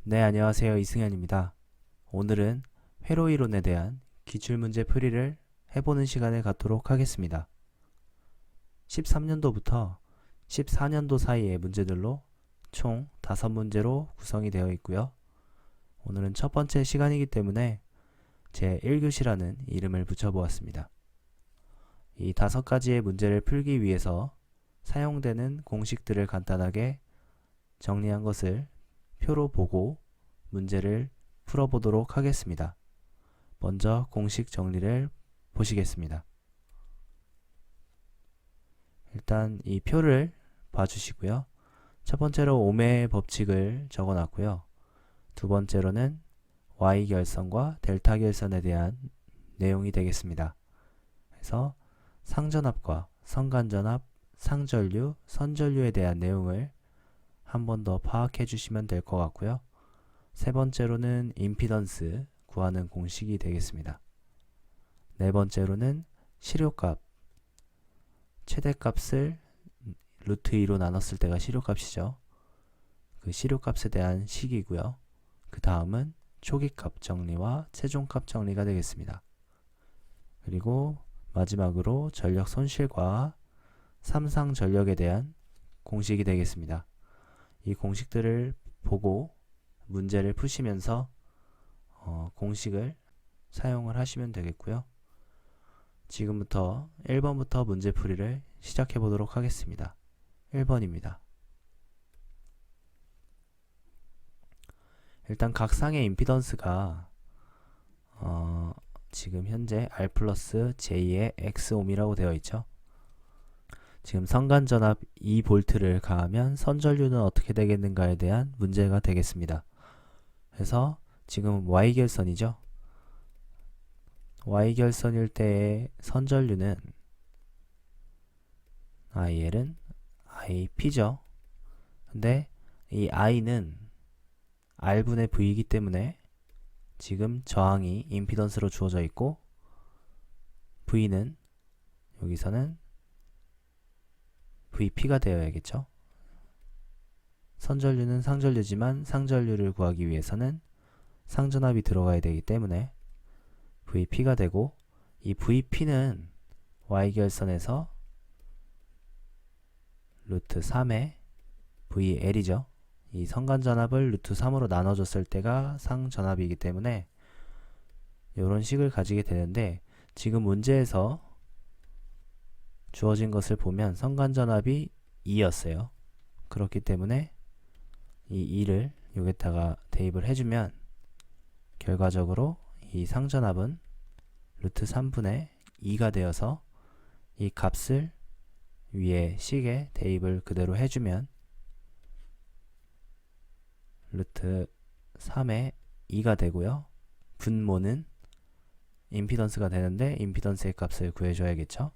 네, 안녕하세요. 이승현입니다. 오늘은 회로 이론에 대한 기출문제 풀이를 해보는 시간을 갖도록 하겠습니다. 13년도부터 14년도 사이의 문제들로 총 5문제로 구성이 되어 있고요. 오늘은 첫 번째 시간이기 때문에 제1교시라는 이름을 붙여보았습니다. 이 5가지의 문제를 풀기 위해서 사용되는 공식들을 간단하게 정리한 것을 표로 보고 문제를 풀어보도록 하겠습니다. 먼저 공식 정리를 보시겠습니다. 일단 이 표를 봐주시고요. 첫 번째로 오메의 법칙을 적어놨고요. 두 번째로는 y 결선과 델타 결선에 대한 내용이 되겠습니다. 그래서 상전압과 성간전압, 상전류, 선전류에 대한 내용을 한 번 더 파악해 주시면 될 것 같고요. 세 번째로는 임피던스 구하는 공식이 되겠습니다. 네 번째로는 실효값, 최대값을 루트 2로 나눴을 때가 실효값이죠. 그 실효값에 대한 식이고요. 그 다음은 초기값 정리와 최종값 정리가 되겠습니다. 그리고 마지막으로 전력 손실과 삼상 전력에 대한 공식이 되겠습니다. 이 공식들을 보고 문제를 푸시면서 공식을 사용을 하시면 되겠고요. 지금부터 1번부터 문제풀이를 시작해 보도록 하겠습니다. 1번입니다. 일단 각 쌍의 임피던스가 지금 현재 R 플러스 J의 X옴이라고 되어 있죠. 지금 성간전압 2V를 가하면 선전류는 어떻게 되겠는가에 대한 문제가 되겠습니다. 그래서 지금 Y결선이죠. Y결선일 때의 선전류는 IL은 IP죠. 근데 이 I는 R분의 V이기 때문에 지금 저항이 임피던스로 주어져 있고 V는 여기서는 VP가 되어야겠죠. 선전류는 상전류지만 상전류를 구하기 위해서는 상전압이 들어가야 되기 때문에 VP가 되고 이 VP는 Y결선에서 루트 3의 VL이죠. 이 성간전압을 루트 3으로 나눠줬을 때가 상전압이기 때문에 이런 식을 가지게 되는데 지금 문제에서 주어진 것을 보면 성간전압이 2였어요. 그렇기 때문에 이 2를 여기다가 대입을 해주면 결과적으로 이 상전압은 루트 3분의 2가 되어서 이 값을 위에 식에 대입을 그대로 해주면 루트 3의 2가 되고요. 분모는 임피던스가 되는데 임피던스의 값을 구해줘야겠죠.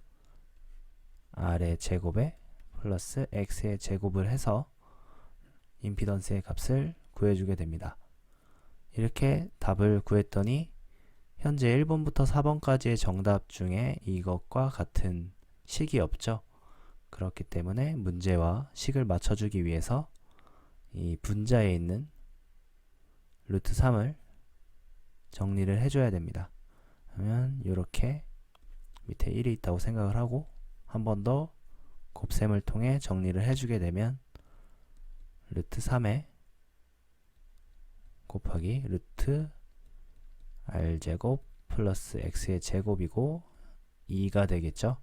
R의 제곱에 플러스 X의 제곱을 해서 임피던스의 값을 구해주게 됩니다. 이렇게 답을 구했더니 현재 1번부터 4번까지의 정답 중에 이것과 같은 식이 없죠. 그렇기 때문에 문제와 식을 맞춰주기 위해서 이 분자에 있는 루트 3을 정리를 해줘야 됩니다. 그러면 이렇게 밑에 1이 있다고 생각을 하고 한 번 더 곱셈을 통해 정리를 해주게 되면 루트 3에 곱하기 루트 R제곱 플러스 X의 제곱이고 2가 되겠죠.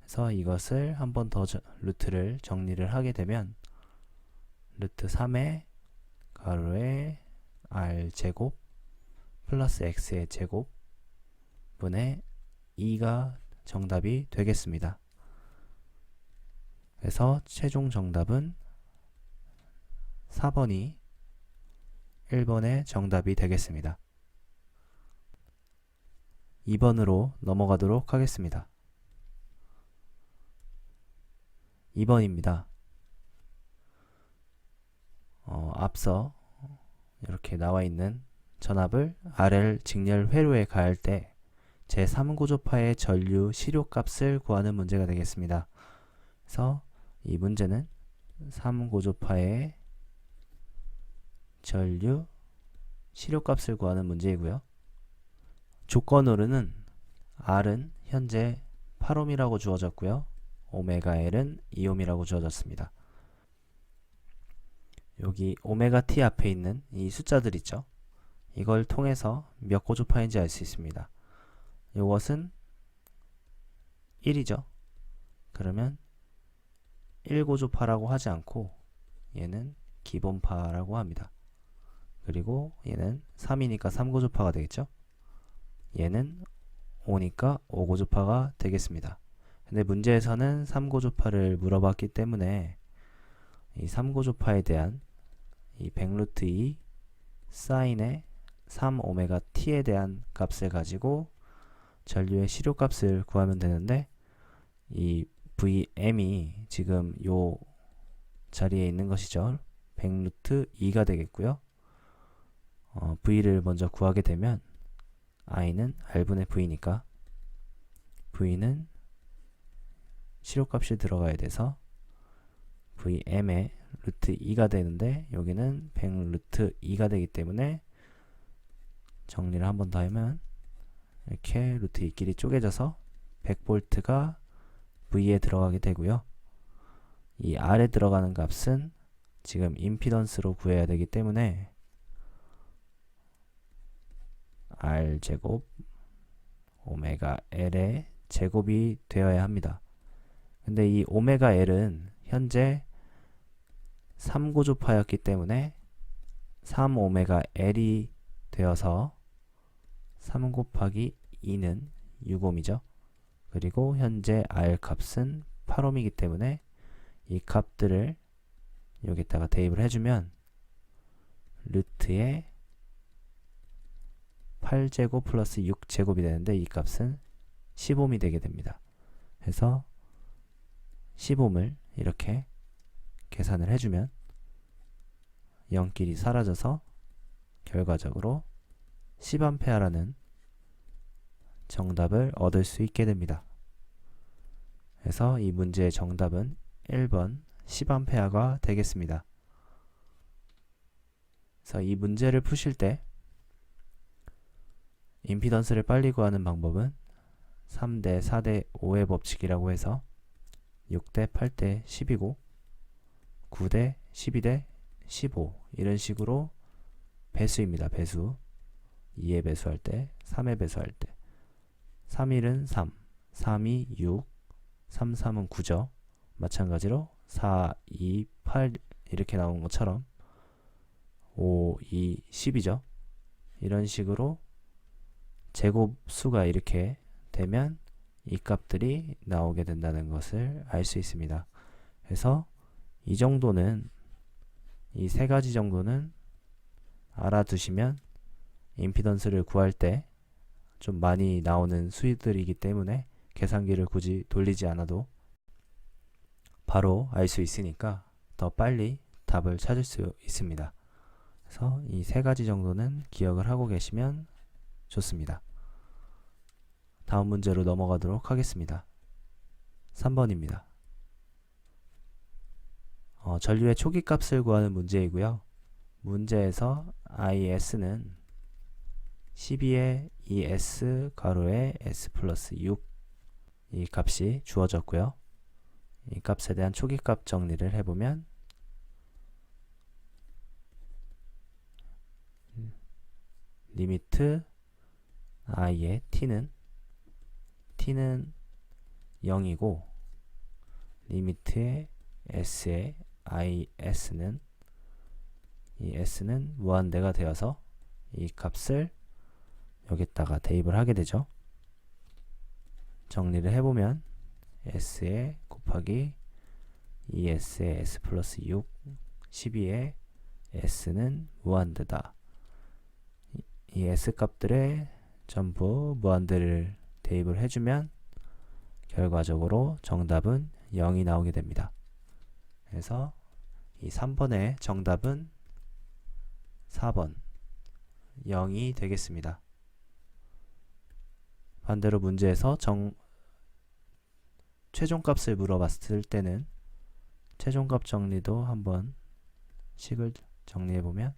그래서 이것을 한 번 더 루트를 정리를 하게 되면 루트 3의 가로에 R제곱 플러스 X의 제곱 분의 2가 정답이 되겠습니다. 그래서 최종 정답은 4번이 1번의 정답이 되겠습니다. 2번으로 넘어가도록 하겠습니다. 2번입니다. 앞서 이렇게 나와 있는 전압을 RL 직렬 회로에 가할 때 제3고조파의 전류 실효값을 구하는 문제가 되겠습니다. 그래서 이 문제는 3고조파의 전류 실효값을 구하는 문제이고요. 조건으로는 R은 현재 8옴이라고 주어졌고요. 오메가 L은 2옴이라고 주어졌습니다. 여기 오메가 T 앞에 있는 이 숫자들 있죠? 이걸 통해서 몇 고주파인지 알 수 있습니다. 이것은 1이죠. 그러면 1고주파라고 하지 않고 얘는 기본파라고 합니다. 그리고 얘는 3이니까 3고주파가 되겠죠. 얘는 5니까 5고주파가 되겠습니다. 근데 문제에서는 3고주파를 물어봤기 때문에 이 3고주파에 대한 이 100루트 2 사인의 3오메가 t에 대한 값을 가지고 전류의 실효값을 구하면 되는데 이 Vm이 지금 요 자리에 있는 것이죠. 100루트 2가 되겠고요. V를 먼저 구하게 되면 I는 R분의 V니까 V는 실효값이 들어가야 돼서 Vm의 루트 2가 되는데 여기는 100 루트 2가 되기 때문에 정리를 한 번 더 하면 이렇게 루트 2끼리 쪼개져서 100V가 V에 들어가게 되고요. 이 R에 들어가는 값은 지금 임피던스로 구해야 되기 때문에 R제곱 오메가 L의 제곱이 되어야 합니다. 근데 이 오메가 L은 현재 3고주파였기 때문에 3오메가 L이 되어서 3 곱하기 2는 6옴이죠. 그리고 현재 R 값은 8옴이기 때문에 이 값들을 여기다가 대입을 해주면 루트에 8제곱 플러스 6제곱이 되는데 이 값은 10옴이 되게 됩니다. 그래서 10옴을 이렇게 계산을 해주면 0끼리 사라져서 결과적으로 10A라는 정답을 얻을 수 있게 됩니다. 그래서 이 문제의 정답은 1번 10A가 되겠습니다. 그래서 이 문제를 푸실 때 임피던스를 빨리 구하는 방법은 3대 4대 5의 법칙이라고 해서 6대 8대 10이고 9대 12대 15 이런 식으로 배수입니다. 배수 2에 배수할 때 3에 배수할 때 3일은 3, 3이 6, 3, 3은 9죠. 마찬가지로 4, 2, 8 이렇게 나온 것처럼 5, 2, 10이죠. 이런 식으로 제곱수가 이렇게 되면 이 값들이 나오게 된다는 것을 알 수 있습니다. 그래서 이 정도는 이 세 가지 정도는 알아두시면 임피던스를 구할 때 좀 많이 나오는 수들이기 때문에 계산기를 굳이 돌리지 않아도 바로 알 수 있으니까 더 빨리 답을 찾을 수 있습니다. 그래서 이 세 가지 정도는 기억을 하고 계시면 좋습니다. 다음 문제로 넘어가도록 하겠습니다. 3번입니다. 전류의 초기값을 구하는 문제이고요. 문제에서 IS는 12의 2S 가로에 S 플러스 6 이 값이 주어졌고요. 이 값에 대한 초기값 정리를 해보면 리미트 I의 T는 0이고 리미트의 S의 IS는 이 S는 무한대가 되어서 이 값을 여기다가 대입을 하게 되죠. 정리를 해보면 S에 곱하기 2S의 S 플러스 6 12의 S는 무한대다. 이 S 값들에 전부 무한대를 대입을 해주면 결과적으로 정답은 0이 나오게 됩니다. 그래서 이 3번의 정답은 4번 0이 되겠습니다. 반대로 문제에서 최종값을 물어봤을 때는 최종값 정리도 한번 식을 정리해보면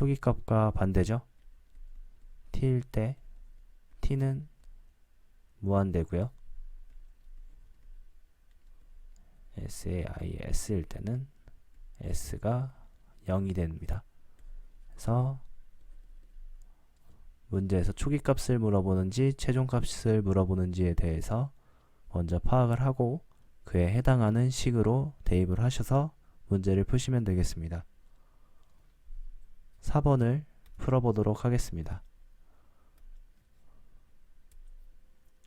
초기값과 반대죠. t일 때 t는 무한대고요. s일 때는 s가 0이 됩니다. 그래서 문제에서 초기값을 물어보는지 최종값을 물어보는지에 대해서 먼저 파악을 하고 그에 해당하는 식으로 대입을 하셔서 문제를 푸시면 되겠습니다. 4번을 풀어보도록 하겠습니다.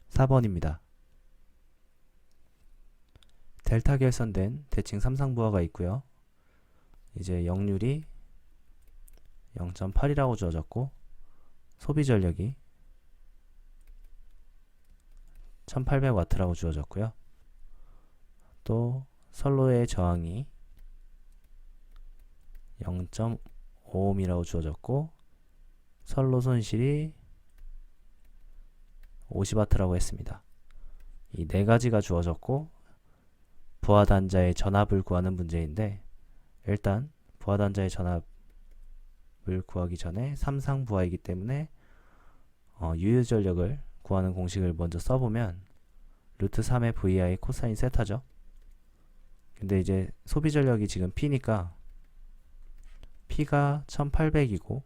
4번입니다. 델타 결선된 대칭 삼상부하가 있고요. 이제 역률이 0.8이라고 주어졌고 소비 전력이 1800W라고 주어졌고요. 또 선로의 저항이 0.5ohm이라고 주어졌고 선로 손실이 50W라고 했습니다. 이 네 가지가 주어졌고 부하단자의 전압을 구하는 문제인데 일단 부하단자의 전압을 구하기 전에 삼상부하이기 때문에 유효전력을 구하는 공식을 먼저 써보면 루트 3의 VI 코사인 세타죠. 근데 이제 소비전력이 지금 P니까 P가 1800이고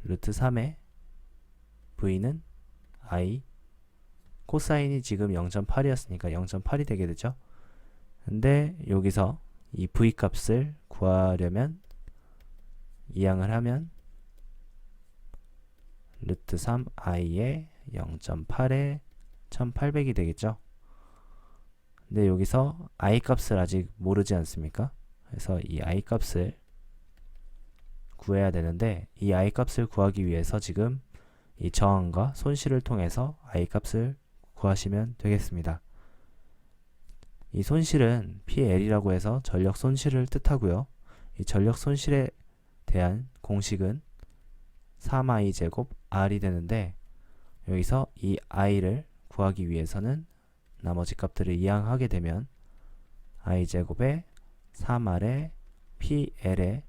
루트 3의 V는 I 코사인이 지금 0.8이었으니까 0.8이 되게 되죠. 근데 여기서 이 V 값을 구하려면 이항을 하면 루트 3i에 0.8에 1800이 되겠죠. 근데 여기서 i 값을 아직 모르지 않습니까? 그래서 이 i 값을 구해야 되는데 이 i 값을 구하기 위해서 지금 이 저항과 손실을 통해서 i 값을 구하시면 되겠습니다. 이 손실은 PL이라고 해서 전력 손실을 뜻하고요. 이 전력 손실에 대한 공식은 3i 제곱 r이 되는데 여기서 이 i를 구하기 위해서는 나머지 값들을 이항하게 되면 i 제곱에 3r에 PL에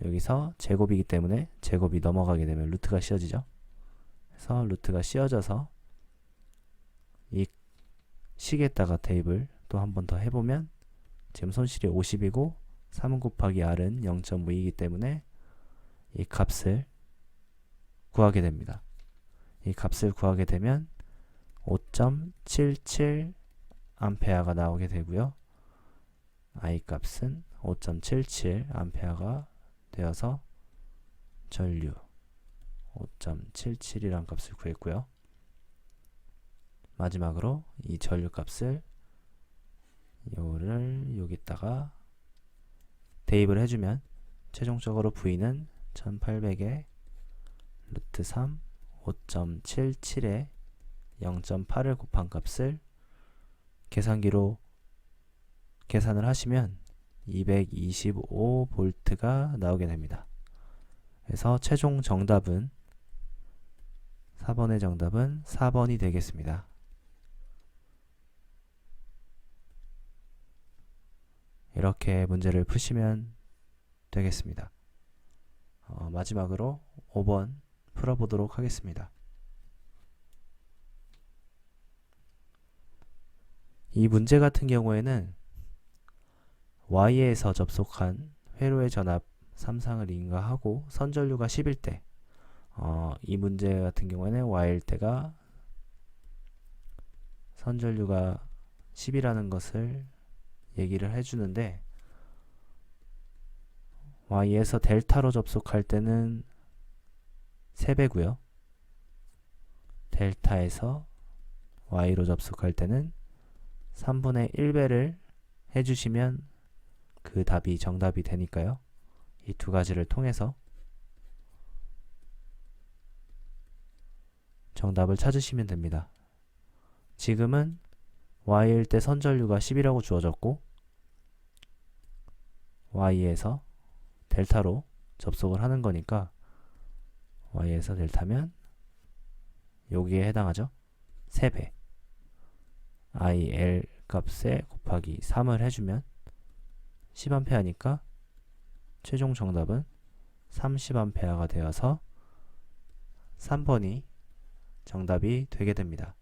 여기서 제곱이기 때문에 제곱이 넘어가게 되면 루트가 씌워지죠. 그래서 루트가 씌워져서 이 식에다가 대입을 또 한 번 더 해보면 지금 손실이 50이고 3 곱하기 r은 0.5이기 때문에 이 값을 구하게 됩니다. 이 값을 구하게 되면 5.77 암페어가 나오게 되고요. I 값은 5.77 암페어가 되어서 전류 5.77이란 값을 구했고요. 마지막으로 이 전류 값을 요를 여기다가 대입을 해주면 최종적으로 V는 1800에 루트 3 5.77에 0.8을 곱한 값을 계산기로 계산을 하시면 225V가 나오게 됩니다. 그래서 최종 정답은 4번의 정답은 4번이 되겠습니다. 이렇게 문제를 푸시면 되겠습니다. 마지막으로 5번 풀어보도록 하겠습니다. 이 문제 같은 경우에는 Y에서 접속한 회로의 전압 3상을 인가하고 선전류가 10일 때 이 문제 같은 경우에는 Y일 때가 선전류가 10이라는 것을 얘기를 해주는데 Y에서 델타로 접속할 때는 3배고요. 델타에서 Y로 접속할 때는 3분의 1배를 해주시면 그 답이 정답이 되니까요. 이 두 가지를 통해서 정답을 찾으시면 됩니다. 지금은 Y일 때 선전류가 10이라고 주어졌고 Y에서 델타로 접속을 하는 거니까 Y에서 델타면 여기에 해당하죠. 3배 IL 값에 곱하기 3을 해주면 10A니까 최종 정답은 30A가 되어서 3번이 정답이 되게 됩니다.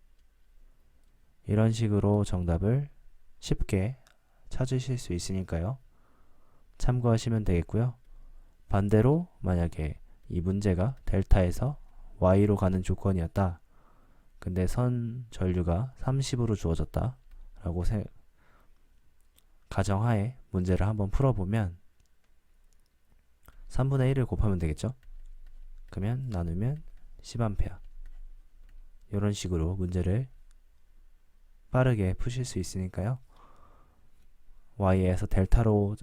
이런 식으로 정답을 쉽게 찾으실 수 있으니까요. 참고하시면 되겠고요. 반대로 만약에 이 문제가 델타에서 y로 가는 조건이었다. 근데 선 전류가 30으로 주어졌다. 라고 가정하에 문제를 한번 풀어보면 3분의 1을 곱하면 되겠죠? 그러면 나누면 10A. 이런 식으로 문제를 빠르게 푸실 수 있으니까요. y에서 델타로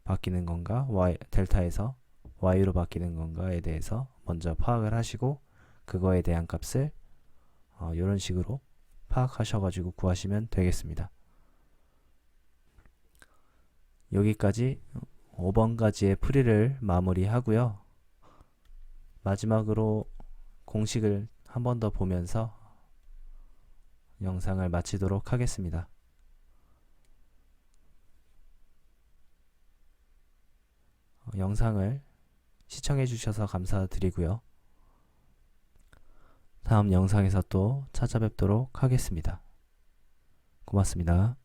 바뀌는 건가, 델타에서 y로 바뀌는 건가에 대해서 먼저 파악을 하시고 그거에 대한 값을 이런 식으로 파악하셔가지고 구하시면 되겠습니다. 여기까지 5번까지의 풀이를 마무리하고요. 마지막으로 공식을 한 번 더 보면서 영상을 마치도록 하겠습니다. 영상을 시청해 주셔서 감사드리고요. 다음 영상에서 또 찾아뵙도록 하겠습니다. 고맙습니다.